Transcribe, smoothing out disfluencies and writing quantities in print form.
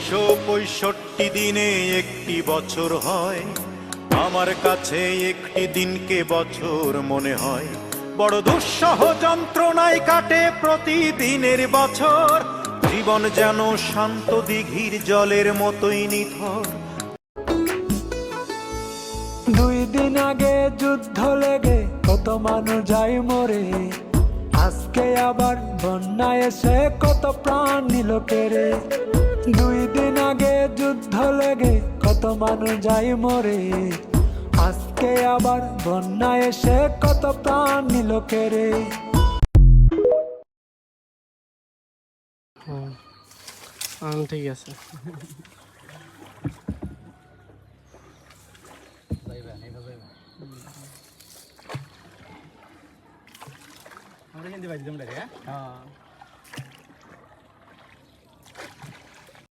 365 দিনে একটি বছর হয়, আমার কাছে একটি দিনকে বছর মনে হয়। বড় দুঃসহ যন্ত্রণায় কাটে প্রতিদিনের বছর, জীবন যেন শান্ত দিঘির জলের মতোই নিথর। 2 দিন আগে যুদ্ধ লেগে কত মানুষ যায় মরে, আজকে আবার বন্যা এসে কত প্রাণ নিল কেড়ে। 2 দিন আগে যুদ্ধ লেগে কত মানুষ যায় মরে, আজকে আবার বন্যা এসে কত প্রাণ নিল কেড়ে। ঠিক আছে। আমরা হিন্দি বাজি তোমরা, হ্যাঁ।